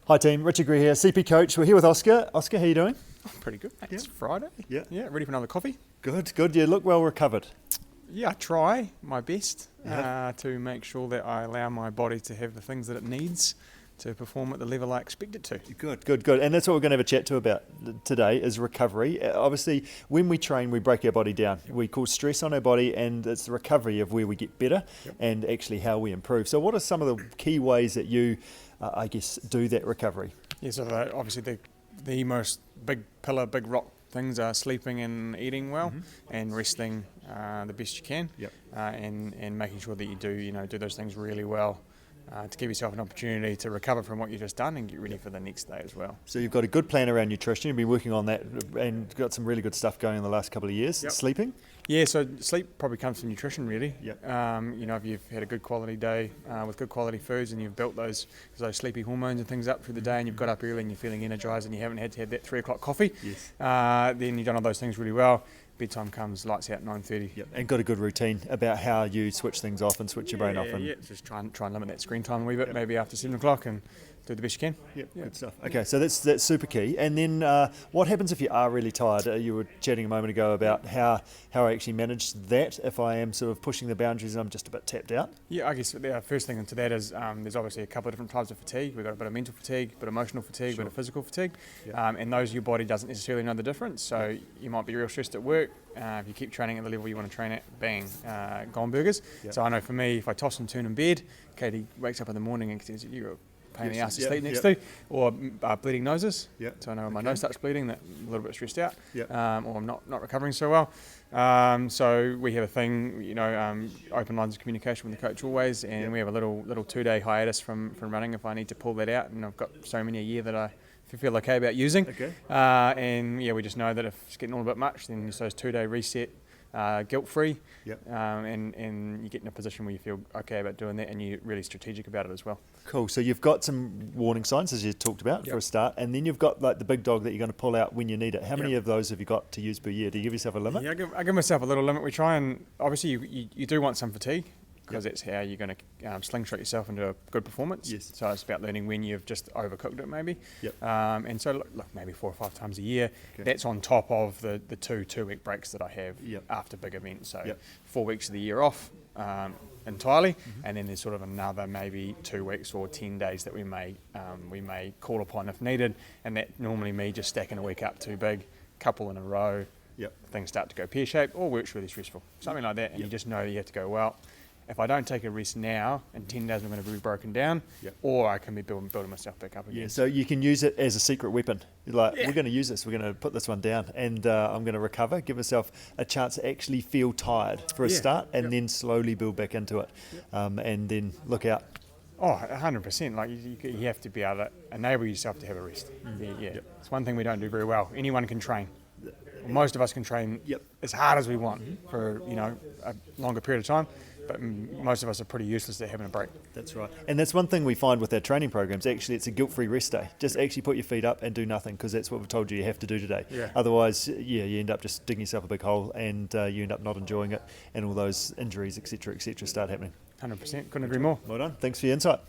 Hi team, Richard Greer here, CP coach. We're here with Oska. Oska, how you doing? Pretty good, mate. It's Friday. Yeah. Ready for another coffee? Good, good. You look well recovered. Yeah, I try my best to make sure that I allow my body to have the things that it needs to perform at the level I expect it to. Good, good, good. And that's what we're going to have a chat to about today is recovery. Obviously, when we train, we break our body down. We cause stress on our body, and it's the recovery of where we get better and actually how we improve. So what are some of the key ways that you, do that recovery? Yeah, so obviously the most big pillar, big rock things are sleeping and eating well and resting the best you can, and making sure that you do those things really well. To give yourself an opportunity to recover from what you've just done and get ready for the next day as well. So you've got a good plan around nutrition. You've been working on that and got some really good stuff going in the last couple of years. Sleeping? Yeah, so sleep probably comes from nutrition really. Yep. If you've had a good quality day with good quality foods and you've built those sleepy hormones and things up through the day and you've got up early and you're feeling energised and you haven't had to have that 3 o'clock coffee, then you've done all those things really well. Bedtime comes, lights out 9:30. Yep. And got a good routine about how you switch things off and switch your brain off. Yeah, just try and limit that screen time a wee bit, maybe after 7 o'clock, and do the best you can. Good stuff. Okay, so that's super key. And then what happens if you are really tired? You were chatting a moment ago about how I actually manage that if I am sort of pushing the boundaries and I'm just a bit tapped out. Yeah, I guess the first thing into that is there's obviously a couple of different types of fatigue. We've got a bit of mental fatigue, a bit of emotional fatigue, a bit of physical fatigue, and those your body doesn't necessarily know the difference. So you might be real stressed at work. If you keep training at the level you want to train at, bang, gone burgers. So I know for me, if I toss and turn in bed, Katie wakes up in the morning and says, "You're a pain in the ass to sleep next to," or bleeding noses. So I know when my nose starts bleeding, that I'm a little bit stressed out, or I'm not recovering so well. So we have a thing, open lines of communication with the coach always, and we have a little 2-day hiatus from running if I need to pull that out, and I've got so many a year that I feel okay about using. We just know that if it's getting all a bit much, then it's those 2-day reset, guilt-free, and you get in a position where you feel okay about doing that and you're really strategic about it as well. Cool. So you've got some warning signs, as you talked about, for a start, and then you've got like the big dog that you're going to pull out when you need it. How many of those have you got to use per year? Do you give yourself a limit? Yeah, I give myself a little limit. We try and, obviously you do want some fatigue, because that's how you're going to slingshot yourself into a good performance. So it's about learning when you've just overcooked it maybe. And so look, maybe 4 or 5 times a year. That's on top of the 2-week breaks that I have after big events. So 4 weeks of the year off entirely, and then there's sort of another maybe 2 weeks or 10 days that we may call upon if needed, and that normally me just stacking a week up too big, couple in a row. Things start to go pear-shaped, or work's really stressful, something like that, and you just know you have to go, well, if I don't take a rest now, in 10 days I'm going to be broken down, or I can be building myself back up again. Yeah, so you can use it as a secret weapon. We're going to use this, we're going to put this one down, and I'm going to recover, give myself a chance to actually feel tired for a start, and then slowly build back into it, and then look out. Oh, 100%. Like you have to be able to enable yourself to have a rest. It's one thing we don't do very well. Anyone can train. Most of us can train as hard as we want for a longer period of time, but most of us are pretty useless at having a break. That's right. And that's one thing we find with our training programs. Actually, it's a guilt-free rest day. Just actually put your feet up and do nothing, because that's what we've told you have to do today. Otherwise, you end up just digging yourself a big hole, and you end up not enjoying it, and all those injuries, etc., start happening. 100%. Couldn't agree more. Well done. Thanks for your insight.